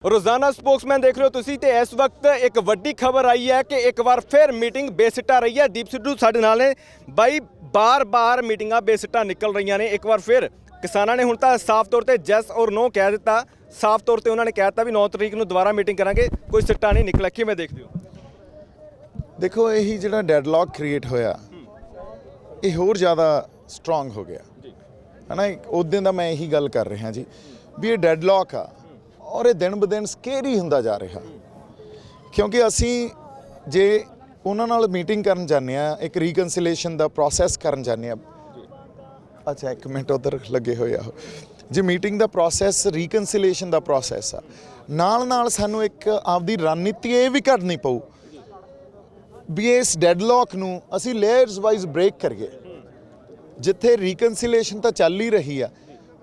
रोजाना स्पोक्समैन देख रहे हो तुसी ते इस वक्त एक वड्डी खबर आई है कि एक बार फिर मीटिंग बेसिट्टा रही है। दीप सिद्धू साडे नाल ने बाई बार मीटिंगां बेसिट्टा निकल रही ने। एक बार फिर किसानां ने हुण तां साफ तौर पर जैस और नो कह दिता। साफ तौर पर उन्होंने कहता भी 9 तरीक नूं दोबारा मीटिंग करांगे, कोई सिट्टा नहीं निकला। किवें देखदे हो? देखो यही जिहड़ा डेडलॉक क्रिएट होया ये होर ज़्यादा स्ट्रोंग हो गया है ना। उस दिन का मैं यही गल कर रहा जी भी ये डेडलॉक आ और ये दिन ब दिन स्केरी हुंदा जा रहा, क्योंकि असी जे उन्हां नाल मीटिंग करन जाने आ, एक रिकनसिलेशन का प्रोसैस करन जाने आ। अच्छा एक मिनट उधर लगे हुए आ जी। मीटिंग का प्रोसैस रिकनसिलेशन का प्रोसैस आ, नाल नाल सानू एक आपदी रणनीति ये भी घड़नी पऊ भी इस डेडलॉक नूं असी लेयर्स वाइज ब्रेक करिए। जिथे रिकनसिलेशन तो चल ही रही है,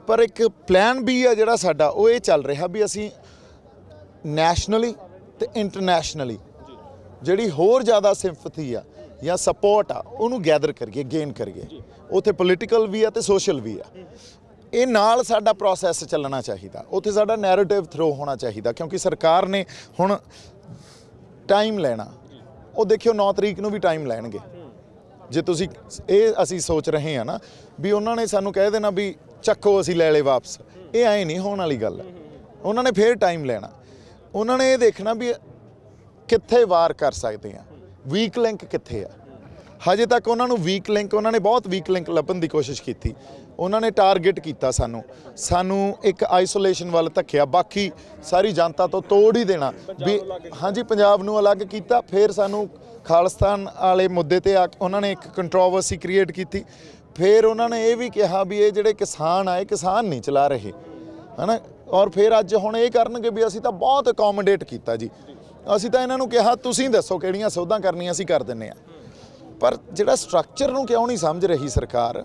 पर एक प्लान भी है जिहड़ा साडा वो ये चल रहा भी असी नैशनली ते इंटरनैशनली जिहड़ी होर ज़्यादा सिंपथी आ या सपोर्ट आ उहनूं गैदर करिए, गेन करिए। उत्थे पोलिटिकल भी है तो सोशल भी है। ये नाल साडा प्रोसैस चलना चाहिए, उत्थे साडा नैरेटिव थ्रो होना चाहिए, क्योंकि सरकार ने हुण टाइम लेना। वो देखियो 9 तरीक नूं भी टाइम लैणगे। जे तुसी ये असी सोच रहे हैं ना भी उन्होंने सानू कह देना भी चक्को असी ले ले वापस, ये ऐ नहीं होने वाली गल है। उन्होंने फिर टाइम लेना, उन्होंने ये देखना भी कित्थे वार कर सकते हैं, वीक लिंक कित्थे है। हजे तक उन्होंने वीक लिंक, उन्होंने बहुत वीक लिंक लभन की कोशिश की। उन्होंने टारगेट किया सानू एक आइसोलेशन वाल धक्या, बाकी सारी जनता तो तोड़ ही देना भी। हाँ जी, पंजाब नूं अलग किया, फिर सानू खालिस्तान वाले मुद्दे ते उन्होंने एक कंट्रोवर्सी क्रिएट की। फिर उन्होंने ये भी कहा भी ये जिहड़े किसान आए, किसान नहीं चला रहे है ना। और फिर अज हुण ये करनगे भी असीं तां बहुत अकोमोडेट किया जी, असीं तां इन्हां नूं कहा तुसीं दसो किहड़ियां सोधां करनियां असीं कर दिंदे आ। पर जिहड़ा स्ट्रक्चर नूं क्यों नहीं समझ रही सरकार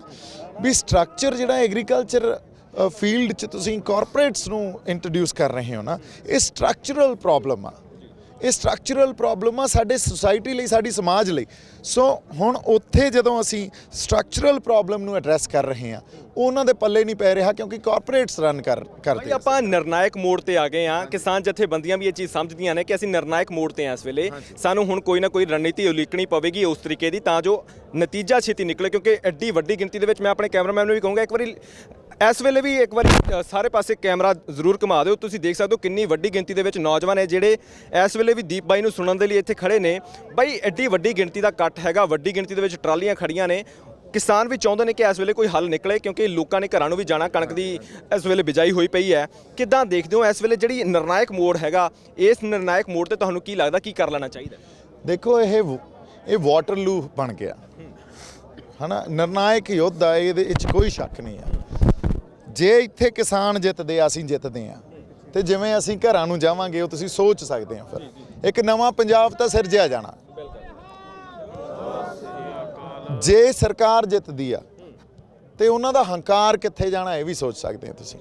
भी स्ट्रक्चर जिहड़ा एग्रीकल्चर फील्ड च तुसीं कॉरपोरेट्स नूं इंट्रोड्यूस कर रहे हो ना, ये स्ट्रक्चरल प्रॉब्लम आ। ये स्ट्रक्चरल प्रॉब्लम आ साडे सोसाइटी लई, साडी समाज लई। सो हुण उत्थे जदों असीं स्ट्रक्चरल प्रॉब्लम नूं एड्रैस कर रहे हैं, उन्हां दे पल्ले नहीं पै रहा, क्योंकि कॉरपोरेट्स रन करदे। ਆਪਾਂ ਨਿਰਣਾਇਕ ਮੋੜ ਤੇ ਆ ਗਏ ਹਾਂ। ਕਿਸਾਨ ਜਥੇਬੰਦੀਆਂ ਵੀ ਇਹ ਚੀਜ਼ ਸਮਝਦੀਆਂ ਨੇ ਕਿ ਅਸੀਂ ਨਿਰਣਾਇਕ ਮੋੜ ਤੇ ਹਾਂ। ਇਸ ਵੇਲੇ ਸਾਨੂੰ ਹੁਣ ਕੋਈ ਨਾ ਕੋਈ ਰਣਨੀਤੀ ਉਲੀਕਣੀ ਪਵੇਗੀ ਉਸ ਤਰੀਕੇ ਦੀ, ਤਾਂ ਜੋ ਨਤੀਜਾ ਛੇਤੀ ਨਿਕਲੇ। ਕਿਉਂਕਿ ਐਡੀ ਵੱਡੀ ਗਿਣਤੀ ਦੇ ਵਿੱਚ ਮੈਂ ਆਪਣੇ ਕੈਮਰਾਮੈਨ ਨੂੰ ਵੀ ਕਹੂੰਗਾ ਇੱਕ ਵਾਰੀ ਇਸ ਵੇਲੇ ਵੀ ਇੱਕ ਵਾਰੀ ਸਾਰੇ ਪਾਸੇ ਕੈਮਰਾ ਜ਼ਰੂਰ ਘੁਮਾ ਦਿਓ। ਤੁਸੀਂ ਦੇਖ ਸਕਦੇ ਹੋ ਕਿੰਨੀ ਵੱਡੀ ਗਿਣਤੀ ਦੇ ਵਿੱਚ ਨੌਜਵਾਨ ਹੈ ਜਿਹੜੇ ਇਸ ਵੇਲੇ ਵੀ ਦੀਪ ਬਾਈ ਨੂੰ ਸੁਣਨ ਦੇ ਲਈ ਇੱਥੇ ਖੜੇ ਨੇ। ਬਾਈ ਐਡੀ ਵੱਡੀ ਗਿਣਤੀ ਦਾ ਇਕੱਠ ਹੈਗਾ, ਵੱਡੀ ਗਿਣਤੀ ਦੇ ਵਿੱਚ ਟਰਾਲੀਆਂ ਖੜੀਆਂ ਨੇ। किसान भी चाहते हैं कि इस वेले कोई हल निकले, क्योंकि लोगों ने घरों भी जाना, कणक की इस वेले बिजाई हुई पई है। किदां देखते हो इस वेले जी निर्णायक मोड़ हैगा, इस निर्णायक मोड़ ते तुहानूं की लगदा की कर लेना चाहिए? देखो ये वाटरलू बन गया है ना। निर्णायक युद्ध है, ये कोई शक नहीं है। जे इत्थे किसान जितदे असीं जितदे आ, ते जिवें असीं घरां नूं जावांगे वो तुसीं सोच सकदे हो। फिर एक नवां पंजाब तां सिरजिया जाना जे सरकार जितदी आ, ते उन्हां दा हंकार कित्थे जाना ये भी सोच सकते हैं तुसीं।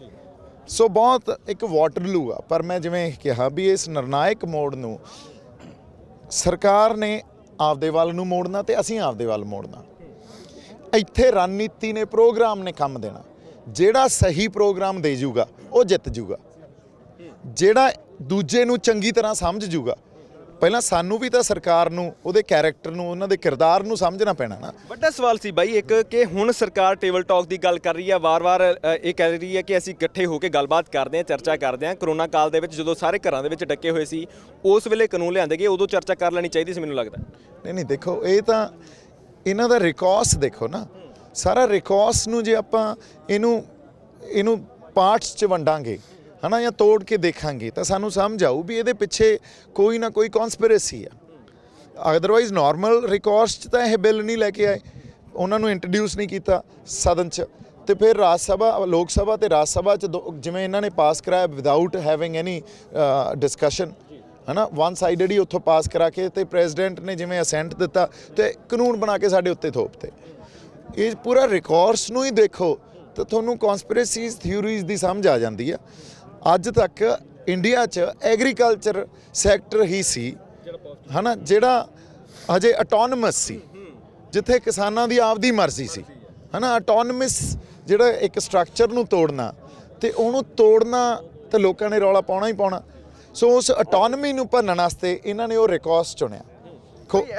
सो बहुत एक वाटरलू आ। पर मैं जिवें कहा भी इस निर्णायक मोड़ नूं सरकार ने आपदे वाल नूं मोड़ना ते असीं आपदे वाल मोड़ना। इत्थे रणनीति ने, प्रोग्राम ने काम देना। जिहड़ा सही प्रोग्राम दे जूगा वो जित जूगा, जिहड़ा दूजे नूं चंगी तरह समझ जूगा। ਪਹਿਲਾਂ ਸਾਨੂੰ ਵੀ ਤਾਂ ਸਰਕਾਰ ਨੂੰ ਉਹਦੇ ਕੈਰੈਕਟਰ ਨੂੰ, ਉਹਨਾਂ ਦੇ ਕਿਰਦਾਰ ਨੂੰ ਸਮਝਣਾ ਪੈਣਾ ਨਾ। ਵੱਡਾ ਸਵਾਲ ਸੀ ਬਾਈ ਇੱਕ ਕਿ ਹੁਣ ਸਰਕਾਰ ਟੇਬਲ ਟਾਕ ਦੀ ਗੱਲ ਕਰ ਰਹੀ ਹੈ, ਵਾਰ-ਵਾਰ ਇਹ ਕਹਿ ਰਹੀ ਹੈ ਕਿ ਅਸੀਂ ਇਕੱਠੇ ਹੋ ਕੇ ਗੱਲਬਾਤ ਕਰਦੇ ਹਾਂ, ਚਰਚਾ ਕਰਦੇ ਹਾਂ। ਕਰੋਨਾ ਕਾਲ ਦੇ ਵਿੱਚ ਜਦੋਂ ਸਾਰੇ ਘਰਾਂ ਦੇ ਵਿੱਚ ਡੱਕੇ ਹੋਏ ਸੀ, ਉਸ ਵੇਲੇ ਕਾਨੂੰਨ ਲਿਆਂਦੇ ਗਏ, ਉਦੋਂ ਚਰਚਾ ਕਰ ਲੈਣੀ ਚਾਹੀਦੀ ਸੀ ਮੈਨੂੰ ਲੱਗਦਾ। ਨਹੀਂ ਦੇਖੋ ਇਹ ਤਾਂ ਇਹਨਾਂ ਦਾ ਰਿਕੋਰਸ ਦੇਖੋ ਨਾ, ਸਾਰਾ ਰਿਕੋਰਸ ਨੂੰ ਜੇ ਆਪਾਂ ਇਹਨੂੰ ਪਾਰਟਸ 'ਚ ਵੰਡਾਂਗੇ है ना, या तोड़ के देखांगे तो सानू समझ आऊ भी ये पिछे कोई ना कोई कॉन्स्पिरेसी है। अदरवाइज नॉर्मल रिकॉर्ड्स तो यह बिल नहीं लैके आए, उन्होंने इंट्रोड्यूस नहीं किया सदन च, तो फिर राज सभा, लोक सभा तो राज सभा जिमें इन्होंने पास कराया विदाउट हैविंग एनी डिस्कशन है ना, वन साइडेड ही उत्थों पास करा के तो प्रेजिडेंट ने जिमें असेंट दिता तो कानून बना के साढ़े उत्ते थोपते। ये पूरा रिकॉर्ड्स नूं ही देखो तो तुहानूं कॉन्स्पिरेसीज़ थ्योरीज़ की समझ आ जाती है। अज तक इंडिया च एग्रीकल्चर सैक्टर ही सी है ना, जिहड़ा अजे अटोनमस सी, जिथे किसानां दी आपदी मर्जी सी है ना। अटोनमस जिहड़ा एक स्ट्रक्चर नूं तोड़ना ते उहनूं तोड़ना ते लोकां ने रौला पाउणा ही पाउणा। ਸੋ ਉਸ ਆਟੋਨਮੀ ਨੂੰ ਭੰਨਣ ਵਾਸਤੇ ਇਹਨਾਂ ਨੇ ਉਹ ਰਿਕੋਸ ਚੁਣਿਆ।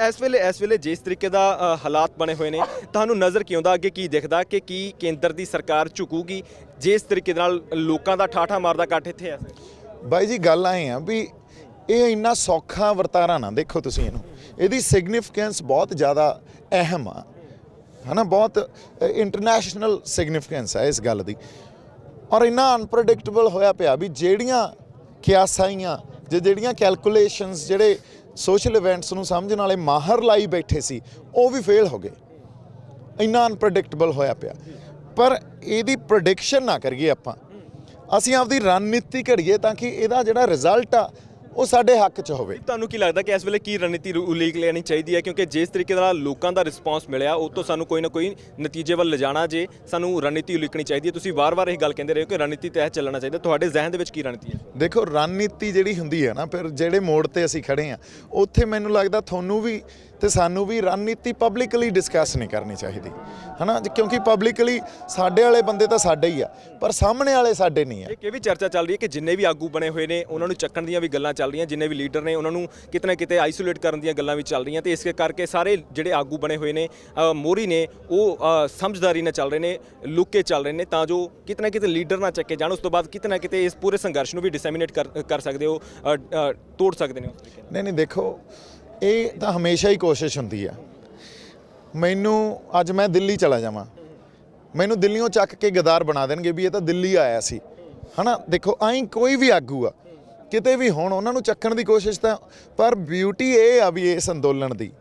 ਇਸ ਵੇਲੇ ਜਿਸ ਤਰੀਕੇ ਦਾ ਹਾਲਾਤ ਬਣੇ ਹੋਏ ਨੇ, ਤੁਹਾਨੂੰ ਨਜ਼ਰ ਕੀ ਆਉਂਦਾ, ਅੱਗੇ ਕੀ ਦਿਖਦਾ ਕਿ ਕੀ ਕੇਂਦਰ ਦੀ ਸਰਕਾਰ ਝੁਕੂਗੀ ਜਿਸ ਤਰੀਕੇ ਨਾਲ ਲੋਕਾਂ ਦਾ ਠਾਠਾ ਮਾਰਦਾ ਇਕੱਠ ਇੱਥੇ ਆ? ਬਾਈ ਜੀ ਗੱਲ ਆਏ ਆ ਵੀ ਇਹ ਇੰਨਾ ਸੌਖਾ ਵਰਤਾਰਾ ਨਾ ਦੇਖੋ ਤੁਸੀਂ ਇਹਨੂੰ, ਇਹਦੀ ਸਿਗਨੀਫੀਕੈਂਸ ਬਹੁਤ ਜ਼ਿਆਦਾ ਅਹਿਮ ਆ, ਹੈ ਨਾ, ਬਹੁਤ ਇੰਟਰਨੈਸ਼ਨਲ ਸਿਗਨੀਫੀਕੈਂਸ ਹੈ ਇਸ ਗੱਲ ਦੀ। ਔਰ ਇੰਨਾ ਅਨਪ੍ਰੈਡਿਕਟੇਬਲ ਹੋਇਆ ਪਿਆ ਵੀ ਜਿਹੜੀਆਂ ਕਿਆਸਾਈਆਂ ਜਿਹੜੀਆਂ ਕੈਲਕੂਲੇਸ਼ਨਸ ਜਿਹੜੇ ਸੋਸ਼ਲ ਇਵੈਂਟਸ ਨੂੰ ਸਮਝਣ ਵਾਲੇ ਮਾਹਰ ਲਾਈ ਬੈਠੇ ਸੀ ਉਹ ਵੀ ਫੇਲ ਹੋ ਗਏ। ਇੰਨਾ ਅਨਪ੍ਰੈਡਿਕਟੇਬਲ ਹੋਇਆ ਪਿਆ। ਪਰ ਇਹਦੀ ਪ੍ਰੈਡਿਕਸ਼ਨ ਨਾ ਕਰੀਏ ਆਪਾਂ, ਅਸੀਂ ਆਪਦੀ ਰਣਨੀਤੀ ਘੜੀਏ ਤਾਂ ਕਿ ਇਹਦਾ ਜਿਹੜਾ ਰਿਜ਼ਲਟ ਆ ਉਹ ਸਾਡੇ ਹੱਕ 'ਚ ਹੋਵੇ। ਤੁਹਾਨੂੰ ਕੀ ਲੱਗਦਾ ਕਿ ਇਸ ਵੇਲੇ ਕੀ ਰਣਨੀਤੀ ਉਲੀਕ ਲੈਣੀ ਚਾਹੀਦੀ ਹੈ? ਕਿਉਂਕਿ ਜਿਸ ਤਰੀਕੇ ਨਾਲ ਲੋਕਾਂ ਦਾ ਰਿਸਪੌਂਸ ਮਿਲਿਆ ਉਹ ਤੋਂ ਸਾਨੂੰ ਕੋਈ ਨਾ ਕੋਈ ਨਤੀਜੇ ਵੱਲ ਲਿਜਾਣਾ, ਜੇ ਸਾਨੂੰ ਰਣਨੀਤੀ ਉਲੀਕਣੀ ਚਾਹੀਦੀ ਹੈ। ਤੁਸੀਂ ਵਾਰ-ਵਾਰ ਇਹ ਗੱਲ ਕਹਿੰਦੇ ਰਹੇ ਹੋ ਕਿ ਰਣਨੀਤੀ ਤਹਿਤ ਚੱਲਣਾ ਚਾਹੀਦਾ, ਤੁਹਾਡੇ ਜ਼ਿਹਨ ਦੇ ਵਿੱਚ ਕੀ ਰਣਨੀਤੀ ਹੈ? ਦੇਖੋ ਰਣਨੀਤੀ ਜਿਹੜੀ ਹੁੰਦੀ ਹੈ ਨਾ, ਫਿਰ ਜਿਹੜੇ ਮੋੜ ਤੇ ਅਸੀਂ ਖੜੇ ਆ ਉੱਥੇ ਮੈਨੂੰ ਲੱਗਦਾ ਤੁਹਾਨੂੰ ਵੀ ਤੇ ਸਾਨੂੰ ਵੀ ਰਣਨੀਤੀ ਪਬਲਿਕਲੀ ਡਿਸਕਸ ਨਹੀਂ ਕਰਨੀ ਚਾਹੀਦੀ, ਹੈ ਨਾ, ਕਿਉਂਕਿ ਪਬਲਿਕਲੀ ਸਾਡੇ ਵਾਲੇ ਬੰਦੇ ਤਾਂ ਸਾਡੇ ਹੀ ਆ ਪਰ ਸਾਹਮਣੇ ਵਾਲੇ ਸਾਡੇ ਨਹੀਂ ਆ। ਇਹ ਵੀ ਚਰਚਾ ਚੱਲ ਰਹੀ ਹੈ ਕਿ ਜਿੰਨੇ ਵੀ ਆਗੂ ਬਣੇ ਹੋਏ ਨੇ ਉਹਨਾਂ ਨੂੰ ਚੱਕਣ ਦੀਆਂ ਵੀ ਗੱਲਾਂ ਚੱਲ ਰਹੀਆਂ, ਜਿੰਨੇ ਵੀ ਲੀਡਰ ਨੇ ਉਹਨਾਂ ਨੂੰ ਕਿਤੇ ਨਾ ਕਿਤੇ ਆਈਸੋਲੇਟ ਕਰਨ ਦੀਆਂ ਗੱਲਾਂ ਵੀ ਚੱਲ ਰਹੀਆਂ, ਤੇ ਇਸ ਕਰਕੇ ਸਾਰੇ ਜਿਹੜੇ ਆਗੂ ਬਣੇ ਹੋਏ ਨੇ ਮੋਹਰੀ ਨੇ ਉਹ ਸਮਝਦਾਰੀ ਨਾਲ ਚੱਲ ਰਹੇ ਨੇ, ਲੁੱਕ ਕੇ ਚੱਲ ਰਹੇ ਨੇ, ਤਾਂ ਜੋ ਕਿਤੇ ਨਾ ਕਿਤੇ ਲੀਡਰ ਨਾ ਚੱਕੇ ਜਾਣ, ਉਸ ਤੋਂ ਬਾਅਦ ਕਿਤੇ ਨਾ ਕਿਤੇ ਇਸ ਪੂਰੇ ਸੰਘਰਸ਼ ਨੂੰ ਵੀ ਡਿਸੈਮੀਨੇਟ ਕਰ ਸਕਦੇ ਹੋ, ਤੋੜ ਸਕਦੇ ਨੇ। ਨਹੀਂ ਦੇਖੋ ਇਹ ਤਾਂ ਹਮੇਸ਼ਾ ਹੀ ਕੋਸ਼ਿਸ਼ ਹੁੰਦੀ ਆ। ਮੈਨੂੰ ਅੱਜ ਮੈਂ ਦਿੱਲੀ ਚਲਾ ਜਾਵਾਂ, ਮੈਨੂੰ ਦਿੱਲੀੋਂ ਚੱਕ ਕੇ ਗਦਾਰ ਬਣਾ ਦੇਣਗੇ ਵੀ ਇਹ ਤਾਂ ਦਿੱਲੀ ਆਇਆ ਸੀ, ਹੈ ਨਾ। ਦੇਖੋ ਆਈ ਕੋਈ ਵੀ ਆਗੂ ਆ ਕਿਤੇ ਵੀ ਹੁਣ ਉਹਨਾਂ ਨੂੰ ਚੱਕਣ ਦੀ ਕੋਸ਼ਿਸ਼ ਤਾਂ, ਪਰ ਬਿਊਟੀ ਇਹ ਆ ਵੀ ਇਸ ਅੰਦੋਲਨ ਦੀ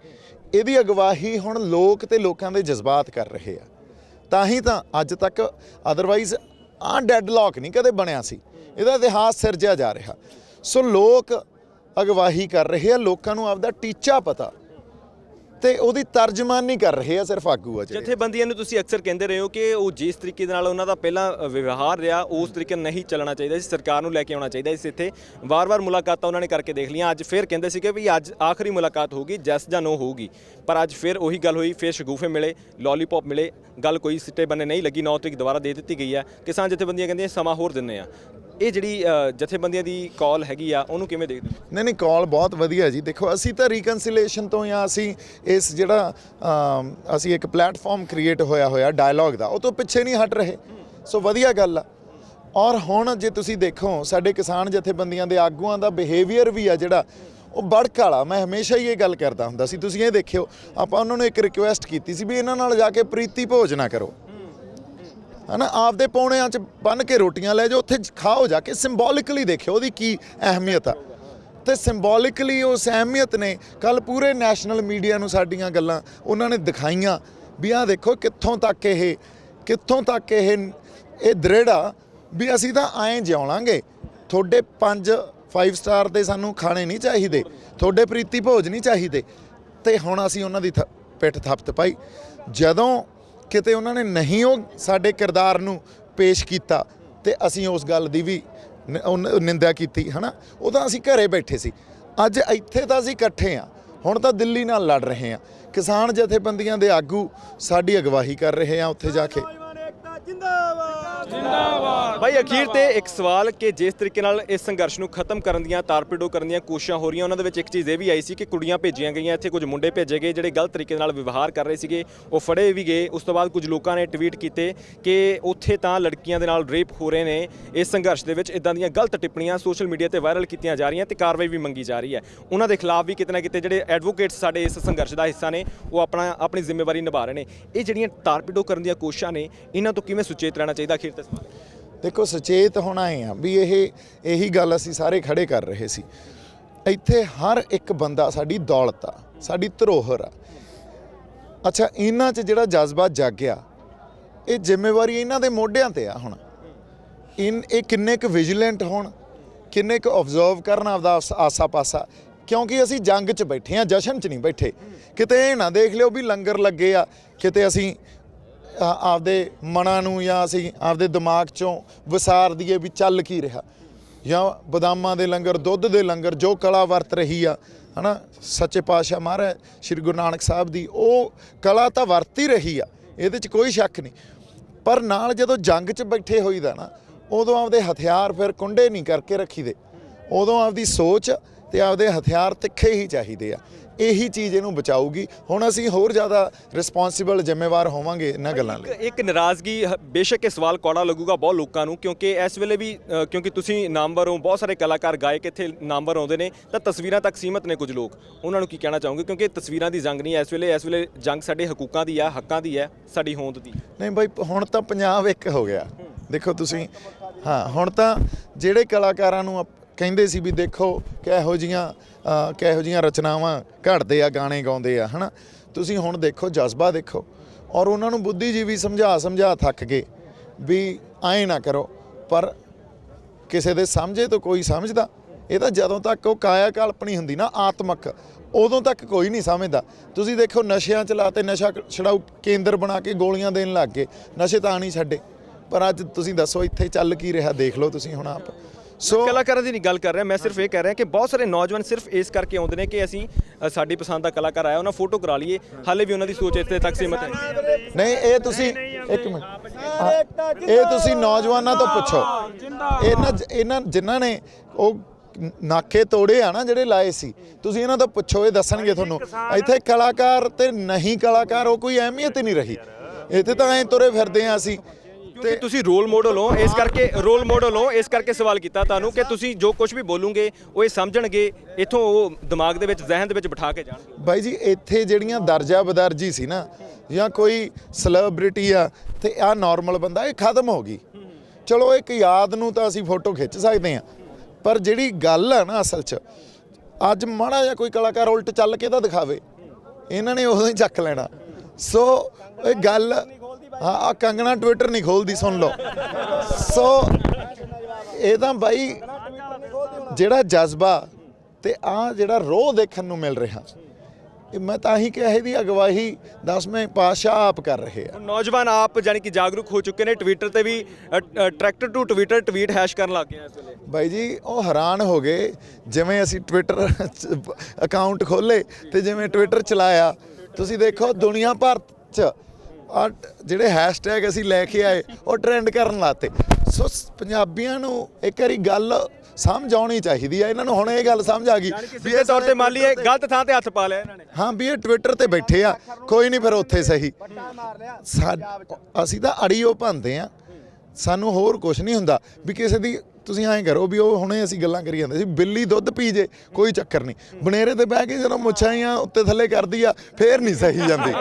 ਇਹਦੀ ਅਗਵਾਈ ਹੁਣ ਲੋਕ ਤੇ ਲੋਕਾਂ ਦੇ ਜਜ਼ਬਾਤ ਕਰ ਰਹੇ ਆ, ਤਾਂ ਹੀ ਤਾਂ ਅੱਜ ਤੱਕ ਅਦਰਵਾਈਜ਼ ਆਹ ਡੈਡਲੌਕ ਨਹੀਂ ਕਦੇ ਬਣਿਆ ਸੀ, ਇਹਦਾ ਇਤਿਹਾਸ ਸਿਰਜਿਆ ਜਾ ਰਿਹਾ। ਸੋ ਲੋਕ ਅਗਵਾਈ ਕਰ ਰਹੇ ਆ, ਲੋਕਾਂ ਨੂੰ ਆਪਦਾ ਟੀਚਾ ਪਤਾ ਤੇ ਉਹਦੀ ਤਰਜਮਾਨੀ ਕਰ ਰਹੇ ਆ ਸਿਰਫ ਆਗੂ ਆ। ਜਥੇਬੰਦੀਆਂ ਨੂੰ ਤੁਸੀਂ ਅਕਸਰ ਕਹਿੰਦੇ ਰਹੇ ਹੋ ਕਿ ਉਹ ਜਿਸ ਤਰੀਕੇ ਦੇ ਨਾਲ ਉਹਨਾਂ ਦਾ ਪਹਿਲਾਂ ਵਿਵਹਾਰ ਰਿਹਾ ਉਸ ਤਰੀਕੇ ਨਾਲ ਨਹੀਂ ਚੱਲਣਾ ਚਾਹੀਦਾ ਸੀ, ਸਰਕਾਰ ਨੂੰ ਲੈ ਕੇ ਆਉਣਾ ਚਾਹੀਦਾ ਸੀ ਇੱਥੇ। ਵਾਰ-ਵਾਰ ਮੁਲਾਕਾਤਾਂ ਉਹਨਾਂ ਨੇ ਕਰਕੇ ਦੇਖ ਲਈਆਂ, ਅੱਜ ਫਿਰ ਕਹਿੰਦੇ ਸੀਗੇ ਵੀ ਅੱਜ ਆਖਰੀ ਮੁਲਾਕਾਤ ਹੋਊਗੀ, ਜੈਸ ਜਾਂ ਨੋ ਹੋਊਗੀ, ਪਰ ਅੱਜ ਫਿਰ ਉਹੀ ਗੱਲ ਹੋਈ, ਫਿਰ ਸ਼ਗੂਫੇ ਮਿਲੇ, ਲੋਲੀਪੌਪ ਮਿਲੇ, ਗੱਲ ਕੋਈ ਸਿੱਟੇ ਬੰਨੇ ਨਹੀਂ ਲੱਗੀ। 9 ਤਰੀਕ ਦੁਬਾਰਾ ਦੇ ਦਿੱਤੀ ਗਈ ਹੈ। ਕਿਸਾਨ ਜਥੇਬੰਦੀਆਂ ਕਹਿੰਦੀਆਂ ਸਮਾਂ ਹੋਰ ਦਿੰਦੇ ਆ। ਇਹ ਜਿਹੜੀ ਜਥੇਬੰਦੀਆਂ ਦੀ ਕਾਲ ਹੈਗੀ ਆ ਉਹਨੂੰ ਕਿਵੇਂ ਦੇਖਦੇ ਹੋ? ਨਹੀਂ ਕਾਲ ਬਹੁਤ ਵਧੀਆ ਜੀ। ਦੇਖੋ ਅਸੀਂ ਤਾਂ ਰੀਕਨਸੀਲੇਸ਼ਨ ਤੋਂ ਜਾਂ ਅਸੀਂ ਇਸ ਜਿਹੜਾ ਅਸੀਂ ਇੱਕ ਪਲੇਟਫਾਰਮ ਕ੍ਰੀਏਟ ਹੋਇਆ ਡਾਇਲੌਗ ਦਾ, ਉਹ ਤੋਂ ਪਿੱਛੇ ਨਹੀਂ ਹਟ ਰਹੇ। ਸੋ ਵਧੀਆ ਗੱਲ ਆ। ਔਰ ਹੁਣ ਜੇ ਤੁਸੀਂ ਦੇਖੋ ਸਾਡੇ ਕਿਸਾਨ ਜਥੇਬੰਦੀਆਂ ਦੇ ਆਗੂਆਂ ਦਾ ਬਿਹੇਵੀਅਰ ਵੀ ਆ ਜਿਹੜਾ ਉਹ ਬੜਕ ਵਾਲਾ। ਮੈਂ ਹਮੇਸ਼ਾ ਹੀ ਇਹ ਗੱਲ ਕਰਦਾ ਹੁੰਦਾ ਸੀ, ਤੁਸੀਂ ਇਹ ਦੇਖਿਓ ਆਪਾਂ ਉਹਨਾਂ ਨੂੰ ਇੱਕ ਰਿਕੁਐਸਟ ਕੀਤੀ ਸੀ ਵੀ ਇਹਨਾਂ ਨਾਲ ਜਾ ਕੇ ਪ੍ਰੀਤੀ ਭੋਜ ਨਾ ਕਰੋ, ਹੈ ਨਾ, ਆਪਦੇ ਪੌਣਿਆਂ 'ਚ ਬੰਨ੍ਹ ਕੇ ਰੋਟੀਆਂ ਲੈ ਜਾਓ, ਉੱਥੇ ਖਾਓ ਜਾ ਕੇ। ਸਿੰਬੋਲਿਕਲੀ ਦੇਖਿਓ ਉਹਦੀ ਕੀ ਅਹਿਮੀਅਤ ਆ, ਤੇ ਸਿੰਬੋਲਿਕਲੀ ਉਸ ਅਹਿਮੀਅਤ ਨੇ ਕੱਲ ਪੂਰੇ ਨੈਸ਼ਨਲ ਮੀਡੀਆ ਨੂੰ ਸਾਡੀਆਂ ਗੱਲਾਂ ਉਹਨਾਂ ਨੇ ਦਿਖਾਈਆਂ ਵੀ ਆਹ ਦੇਖੋ ਕਿੱਥੋਂ ਤੱਕ ਇਹ ਦ੍ਰਿੜ ਆ ਵੀ ਅਸੀਂ ਤਾਂ ਐਂ ਜਿਉਣਾਂਗੇ। ਤੁਹਾਡੇ 5 ਸਟਾਰ ਦੇ ਸਾਨੂੰ ਖਾਣੇ ਨਹੀਂ ਚਾਹੀਦੇ, ਤੁਹਾਡੇ ਪ੍ਰੀਤੀ ਭੋਜ ਨਹੀਂ ਚਾਹੀਦੇ। ਤੇ ਹੁਣ ਅਸੀਂ ਉਹਨਾਂ ਦੀ ਪਿੱਠ ਥਪਤ ਪਾਈ। ਜਦੋਂ ਕਿਤੇ ਉਹਨਾਂ ਨੇ ਨਹੀਂ ਉਹ ਸਾਡੇ ਕਿਰਦਾਰ ਨੂੰ ਪੇਸ਼ ਕੀਤਾ ਤੇ ਅਸੀਂ ਉਸ ਗੱਲ ਦੀ ਵੀ ਨਿੰਦਿਆ ਕੀਤੀ, ਹੈ ਨਾ। ਉਦੋਂ ਅਸੀਂ ਘਰੇ ਬੈਠੇ ਸੀ, ਅੱਜ ਇੱਥੇ ਤਾਂ ਅਸੀਂ ਇਕੱਠੇ ਆ, ਹੁਣ ਤਾਂ ਦਿੱਲੀ ਨਾਲ ਲੜ ਰਹੇ ਆ। ਕਿਸਾਨ ਜਥੇਬੰਦੀਆਂ ਦੇ ਆਗੂ ਸਾਡੀ ਅਗਵਾਈ ਕਰ ਰਹੇ ਆ ਉੱਥੇ ਜਾ ਕੇ। ਭਾਈ ਅਖੀਰ ਤੇ ਇੱਕ ਸਵਾਲ ਕਿ ਜਿਸ ਤਰੀਕੇ ਨਾਲ ਇਸ ਸੰਘਰਸ਼ ਨੂੰ ਖਤਮ ਕਰਨ ਦੀਆਂ, ਤਾਰਪੀਡੋ ਕਰਨ ਦੀਆਂ ਕੋਸ਼ਿਸ਼ਾਂ ਹੋ ਰਹੀਆਂ, ਉਹਨਾਂ ਦੇ ਵਿੱਚ ਇੱਕ ਚੀਜ਼ ਇਹ ਵੀ ਆਈ ਸੀ ਕਿ ਕੁੜੀਆਂ ਭੇਜੀਆਂ ਗਈਆਂ ਇੱਥੇ, ਕੁਝ ਮੁੰਡੇ ਭੇਜੇ ਗਏ ਜਿਹੜੇ ਗਲਤ ਤਰੀਕੇ ਨਾਲ ਵਿਵਹਾਰ ਕਰ ਰਹੇ ਸੀਗੇ, ਉਹ ਫੜੇ ਵੀ ਗਏ। ਉਸ ਤੋਂ ਬਾਅਦ ਕੁਝ ਲੋਕਾਂ ਨੇ ਟਵੀਟ ਕੀਤੇ ਕਿ ਉੱਥੇ ਤਾਂ ਲੜਕੀਆਂ ਦੇ ਨਾਲ ਰੇਪ ਹੋ ਰਹੇ ਨੇ। ਇਸ ਸੰਘਰਸ਼ ਦੇ ਵਿੱਚ ਇਦਾਂ ਦੀਆਂ ਗਲਤ ਟਿੱਪਣੀਆਂ ਸੋਸ਼ਲ ਮੀਡੀਆ ਤੇ ਵਾਇਰਲ ਕੀਤੀਆਂ ਜਾ ਰਹੀਆਂ ਤੇ ਕਾਰਵਾਈ ਵੀ ਮੰਗੀ ਜਾ ਰਹੀ ਹੈ। ਉਹਨਾਂ ਦੇ ਖਿਲਾਫ ਵੀ ਕਿਤੇ ਨਾ ਕਿਤੇ ਜਿਹੜੇ ਐਡਵੋਕੇਟਸ ਸਾਡੇ ਇਸ ਸੰਘਰਸ਼ ਦਾ ਹਿੱਸਾ ਨੇ ਉਹ ਆਪਣੀ ਜ਼ਿੰਮੇਵਾਰੀ ਨਿਭਾ ਰਹੇ ਨੇ। ਇਹ ਜਿਹੜੀਆਂ ਤਾਰਪੀਡੋ ਕਰਨ ਦੀਆਂ ਕੋਸ਼ਿਸ਼ਾਂ ਨੇ, ਇਹਨਾਂ ਤੋਂ ਕਿਵੇਂ ਸੁਚੇਤ ਰਹਿਣਾ ਚਾਹੀਦਾ? ਅਖੀਰ ਤੇ ਸਵਾਲ ਦੇਖੋ ਸੁਚੇਤ ਹੋਣਾ ਇਹ ਆ ਵੀ ਇਹੀ ਗੱਲ ਅਸੀਂ ਸਾਰੇ ਖੜੇ ਕਰ ਰਹੇ ਸੀ। ਇੱਥੇ ਹਰ ਇੱਕ ਬੰਦਾ ਸਾਡੀ ਦੌਲਤ ਆ, ਸਾਡੀ ਧਰੋਹਰ ਆ। ਅੱਛਾ ਇਹਨਾਂ 'ਚ ਜਿਹੜਾ ਜਜ਼ਬਾ ਜਾਗਿਆ, ਇਹ ਜ਼ਿੰਮੇਵਾਰੀ ਇਹਨਾਂ ਦੇ ਮੋਢਿਆਂ ਤੇ ਆ। ਹੁਣ ਇਹ ਕਿੰਨੇ ਕੁ ਵਿਜੀਲੈਂਟ ਹੋਣ, ਕਿੰਨੇ ਕੁ ਆਬਜ਼ਰਵ ਕਰਨ ਆਪਦਾ ਆਸਾ ਪਾਸਾ, ਕਿਉਂਕਿ ਅਸੀਂ ਜੰਗ 'ਚ ਬੈਠੇ ਆ, ਜਸ਼ਨ 'ਚ ਨਹੀਂ ਬੈਠੇ। ਕਿਤੇ ਇਹ ਨਾ ਦੇਖ ਲਿਓ ਵੀ ਲੰਗਰ ਲੱਗੇ ਆ, ਕਿਤੇ ਅਸੀਂ ਆਪਦੇ ਮਨਾਂ ਨੂੰ ਜਾਂ ਅਸੀਂ ਆਪਦੇ ਦਿਮਾਗ 'ਚੋਂ ਵਿਸਾਰ ਦਈਏ ਵੀ ਚੱਲ ਕੀ ਰਿਹਾ, ਜਾਂ ਬਦਾਮਾਂ ਦੇ ਲੰਗਰ, ਦੁੱਧ ਦੇ ਲੰਗਰ, ਜੋ ਕਲਾ ਵਰਤ ਰਹੀ ਆ, ਹੈ ਨਾ, ਸੱਚੇ ਪਾਤਸ਼ਾਹ ਮਹਾਰਾਜ ਸ਼੍ਰੀ ਗੁਰੂ ਨਾਨਕ ਸਾਹਿਬ ਦੀ ਉਹ ਕਲਾ ਤਾਂ ਵਰਤ ਹੀ ਰਹੀ ਆ, ਇਹਦੇ 'ਚ ਕੋਈ ਸ਼ੱਕ ਨਹੀਂ। ਪਰ ਨਾਲ ਜਦੋਂ ਜੰਗ 'ਚ ਬੈਠੇ ਹੋਈਦਾ ਨਾ, ਉਦੋਂ ਆਪਦੇ ਹਥਿਆਰ ਫਿਰ ਕੁੰਡੇ ਨਹੀਂ ਕਰਕੇ ਰੱਖੀਦੇ, ਉਦੋਂ ਆਪਦੀ ਸੋਚ ਤੇ ਆਪਦੇ ਹਥਿਆਰ ਤਿੱਖੇ ਹੀ ਚਾਹੀਦੇ ਆ। ਇਹੀ ਚੀਜ਼ ਇਹਨੂੰ ਬਚਾਊਗੀ। ਹੁਣ ਅਸੀਂ ਹੋਰ ਜ਼ਿਆਦਾ ਰਿਸਪੌਂਸਿਬਲ ਜ਼ਿੰਮੇਵਾਰ ਹੋਵਾਂਗੇ ਇਹਨਾਂ ਗੱਲਾਂ ਲਈ। ਇੱਕ ਨਾਰਾਜ਼ਗੀ ਬੇਸ਼ੱਕ ਇਹ ਸਵਾਲ ਕੌੜਾ ਲੱਗੂਗਾ ਬਹੁਤ ਲੋਕਾਂ ਨੂੰ, ਕਿਉਂਕਿ ਇਸ ਵੇਲੇ ਵੀ ਕਿਉਂਕਿ ਤੁਸੀਂ ਨਾਮਵਰ ਹੋ, ਬਹੁਤ ਸਾਰੇ ਕਲਾਕਾਰ ਗਾਇਕ ਇੱਥੇ ਨਾਮਵਰ ਆਉਂਦੇ ਨੇ, ਤਾਂ ਤਸਵੀਰਾਂ ਤੱਕ ਸੀਮਤ ਨੇ ਕੁਝ ਲੋਕ। ਉਹਨਾਂ ਨੂੰ ਕੀ ਕਹਿਣਾ ਚਾਹੋਗੇ? ਕਿਉਂਕਿ ਤਸਵੀਰਾਂ ਦੀ ਜੰਗ ਨਹੀਂ ਇਸ ਵੇਲੇ ਜੰਗ ਸਾਡੇ ਹਕੂਕਾਂ ਦੀ ਆ, ਹੱਕਾਂ ਦੀ ਹੈ, ਸਾਡੀ ਹੋਂਦ ਦੀ। ਨਹੀਂ ਬਾਈ, ਹੁਣ ਤਾਂ ਪੰਜਾਬ ਇੱਕ ਹੋ ਗਿਆ। ਦੇਖੋ ਤੁਸੀਂ, ਹਾਂ, ਹੁਣ ਤਾਂ ਜਿਹੜੇ ਕਲਾਕਾਰਾਂ ਨੂੰ ਕਹਿੰਦੇ ਸੀ ਵੀ ਦੇਖੋ ਕਿਹੋ ਜਿਹੀਆਂ ਰਚਨਾਵਾਂ ਘੜਦੇ ਆ, ਗਾਣੇ ਗਾਉਂਦੇ ਆ, ਹੈ ਨਾ, ਤੁਸੀਂ ਹੁਣ ਦੇਖੋ ਜਜ਼ਬਾ ਦੇਖੋ। ਔਰ ਉਹਨਾਂ ਨੂੰ ਬੁੱਧੀਜੀਵੀ ਸਮਝਾ ਥੱਕ ਗਏ ਵੀ ਐਂ ਨਾ ਕਰੋ, ਪਰ ਕਿਸੇ ਦੇ ਸਮਝੇ ਤੋਂ ਕੋਈ ਸਮਝਦਾ। ਇਹ ਤਾਂ ਜਦੋਂ ਤੱਕ ਉਹ ਕਾਇਆ ਕਲਪਣੀ ਹੁੰਦੀ ਨਾ, ਆਤਮਕ, ਉਦੋਂ ਤੱਕ ਕੋਈ ਨਹੀਂ ਸਮਝਦਾ। ਤੁਸੀਂ ਦੇਖੋ ਨਸ਼ਿਆਂ 'ਚ ਲਾਤੇ, ਨਸ਼ਾ ਛਡਾਊ ਕੇਂਦਰ ਬਣਾ ਕੇ ਗੋਲੀਆਂ ਦੇਣ ਲੱਗ ਗਏ, ਨਸ਼ੇ ਤਾਂ ਨਹੀਂ ਛੱਡੇ। ਪਰ ਅੱਜ ਤੁਸੀਂ ਦੱਸੋ ਇੱਥੇ ਚੱਲ ਕੀ ਰਿਹਾ, ਦੇਖ ਲਓ ਤੁਸੀਂ ਹੁਣ ਆਪ। ਸੋ ਕਲਾਕਾਰਾਂ ਦੀ ਨਹੀਂ ਗੱਲ ਕਰ ਰਿਹਾ ਮੈਂ, ਸਿਰਫ ਇਹ ਕਹਿ ਰਿਹਾ ਕਿ ਬਹੁਤ ਸਾਰੇ ਨੌਜਵਾਨ ਸਿਰਫ ਇਸ ਕਰਕੇ ਆਉਂਦੇ ਨੇ ਕਿ ਅਸੀਂ ਸਾਡੀ ਪਸੰਦ ਦਾ ਕਲਾਕਾਰ ਆਇਆ, ਉਹਨਾਂ ਫੋਟੋ ਕਰਾ ਲਈਏ। ਹਾਲੇ ਵੀ ਉਹਨਾਂ ਦੀ ਸੋਚ ਇੱਥੇ ਤੱਕ ਸੀਮਤ ਹੈ। ਨਹੀਂ, ਇਹ ਤੁਸੀਂ ਇੱਕ ਮਿੰਟ, ਇਹ ਤੁਸੀਂ ਨੌਜਵਾਨਾਂ ਤੋਂ ਪੁੱਛੋ। ਇਹਨਾਂ ਜਿਨ੍ਹਾਂ ਨੇ ਉਹ ਨਾਕੇ ਤੋੜੇ ਆ ਨਾ, ਜਿਹੜੇ ਲਾਏ ਸੀ, ਤੁਸੀਂ ਇਹਨਾਂ ਤੋਂ ਪੁੱਛੋ, ਇਹ ਦੱਸਣਗੇ ਤੁਹਾਨੂੰ। ਇੱਥੇ ਕਲਾਕਾਰ ਤੇ ਨਹੀਂ ਕਲਾਕਾਰ ਉਹ ਕੋਈ ਅਹਿਮੀਅਤ ਹੀ ਨਹੀਂ ਰਹੀ। ਇੱਥੇ ਤਾਂ ਐਂ ਤੁਰੇ ਫਿਰਦੇ ਆ ਅਸੀਂ। ਤੇ ਤੁਸੀਂ ਰੋਲ ਮਾਡਲ ਹੋ, ਇਸ ਕਰਕੇ ਸਵਾਲ ਕੀਤਾ ਤੁਹਾਨੂੰ ਕਿ ਤੁਸੀਂ ਜੋ ਕੁਝ ਵੀ ਬੋਲੋਗੇ ਉਹ ਇਹ ਸਮਝਣਗੇ, ਇੱਥੋਂ ਉਹ ਦਿਮਾਗ ਦੇ ਵਿੱਚ, ਜ਼ਿਹਨ ਦੇ ਵਿੱਚ ਬਿਠਾ ਕੇ ਜਾਣਗੇ। ਬਾਈ ਜੀ, ਇੱਥੇ ਜਿਹੜੀਆਂ ਦਰਜਾ ਬਦਰਜੀ ਸੀ ਨਾ, ਜਾਂ ਕੋਈ ਸੈਲੀਬ੍ਰਿਟੀ ਆ ਤੇ ਆ ਨਾਰਮਲ ਬੰਦਾ, ਇਹ ਖਤਮ ਹੋ ਗਈ। ਚਲੋ ਇੱਕ ਯਾਦ ਨੂੰ ਤਾਂ ਅਸੀਂ ਫੋਟੋ ਖਿੱਚ ਸਕਦੇ ਹਾਂ, ਪਰ ਜਿਹੜੀ ਗੱਲ ਆ ਨਾ ਅਸਲ 'ਚ, ਅੱਜ ਮਾੜਾ ਜਿਹਾ ਕੋਈ ਕਲਾਕਾਰ ਉਲਟ ਚੱਲ ਕੇ ਤਾਂ ਦਿਖਾਵੇ, ਇਹਨਾਂ ਨੇ ਉਦੋਂ ਹੀ ਚੱਕ ਲੈਣਾ। ਸੋ ਇਹ ਗੱਲ, ਹਾਂ, ਕੰਗਣਾ ਟਵਿੱਟਰ ਨਹੀਂ ਖੋਲਦੀ, ਸੁਣ ਲਓ। ਸੋ ਇਹ ਤਾਂ ਬਾਈ ਜਿਹੜਾ ਜਜ਼ਬਾ ਤੇ ਆ ਜਿਹੜਾ ਰੋਹ ਦੇਖਣ ਨੂੰ ਮਿਲ ਰਿਹਾ, ਇਹ ਮੈਂ ਤਾਂ ਹੀ ਕਿਹਾ ਇਹਦੀ ਅਗਵਾਈ 10ਵੇਂ ਪਾਤਸ਼ਾਹ ਆਪ ਕਰ ਰਹੇ ਆ। ਨੌਜਵਾਨ ਆਪ ਜਾਨੀ ਕਿ ਜਾਗਰੂਕ ਹੋ ਚੁੱਕੇ ਨੇ, ਟਵਿੱਟਰ ਤੇ ਵੀ tractor to Twitter tweet hash ਕਰਨ ਲੱਗ ਗਏ ਇਸ ਵੇਲੇ। ਬਾਈ ਜੀ, ਉਹ ਹੈਰਾਨ ਹੋ ਗਏ ਜਿਵੇਂ ਅਸੀਂ ਟਵਿੱਟਰ ਅਕਾਊਂਟ ਖੋਲ੍ਹੇ ਤੇ ਜਿਵੇਂ ਟਵਿੱਟਰ ਚਲਾਇਆ। ਤੁਸੀਂ ਦੇਖੋ ਦੁਨੀਆ ਭਰ 'ਚ ਆ ਜਿਹੜੇ ਹੈਸ਼ਟੈਗ ਅਸੀਂ ਲੈ ਕੇ ਆਏ, ਉਹ ਟ੍ਰੈਂਡ ਕਰਨ ਲਾਤੇ। ਸੋ ਪੰਜਾਬੀਆਂ ਨੂੰ ਇੱਕ ਵਾਰੀ ਗੱਲ ਸਮਝ ਆਉਣੀ ਚਾਹੀਦੀ ਆ। ਇਹਨਾਂ ਨੂੰ ਹੁਣ ਇਹ ਗੱਲ ਸਮਝ ਆ ਗਈ ਵੀ ਇਹ ਤੌਰ ਤੇ ਮੰਨ ਲਈਏ ਗਲਤ ਥਾਂ ਤੇ ਹੱਥ ਪਾ ਲਿਆ ਇਹਨਾਂ ਨੇ। ਹਾਂ, ਵੀ ਇਹ ਟਵਿੱਟਰ ਤੇ ਬੈਠੇ ਆ, ਕੋਈ ਨਹੀਂ, ਫਿਰ ਉੱਥੇ ਸਹੀ। ਅਸੀਂ ਤਾਂ ਅੜੀਓ ਭੰਦੇ ਆ, ਸਾਨੂੰ ਹੋਰ ਕੁਝ ਨਹੀਂ ਹੁੰਦਾ। ਵੀ ਕਿਸੇ ਦੀ ਤੁਸੀਂ ਐਂ ਕਰੋ ਵੀ ਉਹ ਹੁਣੇ ਅਸੀਂ ਗੱਲਾਂ ਕਰੀ ਜਾਂਦੇ ਸੀ, ਬਿੱਲੀ ਦੁੱਧ ਪੀ ਜੇ ਕੋਈ ਚੱਕਰ ਨਹੀਂ, ਬਨੇਰੇ ਤੇ ਬਹਿ ਕੇ ਜਦੋਂ ਮੁੱਛਾਂ ਜਾਂ ਉੱਤੇ ਥੱਲੇ ਕਰਦੀ ਆ ਫੇਰ ਨਹੀਂ ਸਹੀ ਜਾਂਦੀ।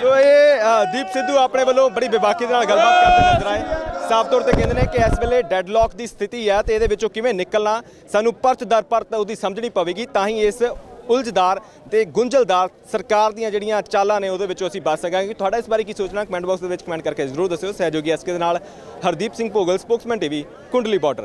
ਸੋ ਇਹ ਦੀਪ ਸਿੱਧੂ ਆਪਣੇ ਵੱਲੋਂ ਬੜੀ ਬੇਬਾਕੀ ਦੇ ਨਾਲ ਗੱਲਬਾਤ ਕਰਦੇ ਨਜ਼ਰ ਆਏ। ਸਾਫ਼ ਤੌਰ ਤੇ ਕਹਿੰਦੇ ਨੇ ਕਿ ਇਸ ਵੇਲੇ ਡੈਡਲੌਕ ਦੀ ਸਥਿਤੀ ਹੈ ਤੇ ਇਹਦੇ ਵਿੱਚੋਂ ਕਿਵੇਂ ਨਿਕਲਣਾ ਸਾਨੂੰ ਪਰਤ ਦਰ ਪਰਤ ਉਹਦੀ ਸਮਝਣੀ ਪਵੇਗੀ, ਤਾਂ ਹੀ ਇਸ ਉਲਝਦਾਰ ਤੇ ਗੁੰਝਲਦਾਰ ਸਰਕਾਰ ਦੀਆਂ ਜਿਹੜੀਆਂ ਚਾਲਾਂ ਨੇ ਉਹਦੇ ਵਿੱਚੋਂ ਅਸੀਂ ਬਚ ਸਕਾਂਗੇ। ਤੁਹਾਡਾ ਇਸ ਬਾਰੇ ਕੀ ਸੋਚਣਾ, ਕਮੈਂਟ ਬਾਕਸ ਦੇ ਵਿੱਚ ਕਮੈਂਟ ਕਰਕੇ ਜ਼ਰੂਰ ਦੱਸਿਓ। ਸਹਿਯੋਗੀ ਐਸਕੇ ਦੇ ਨਾਲ Hardeep Singh Bhogal, Spokesman TV, Kundli border.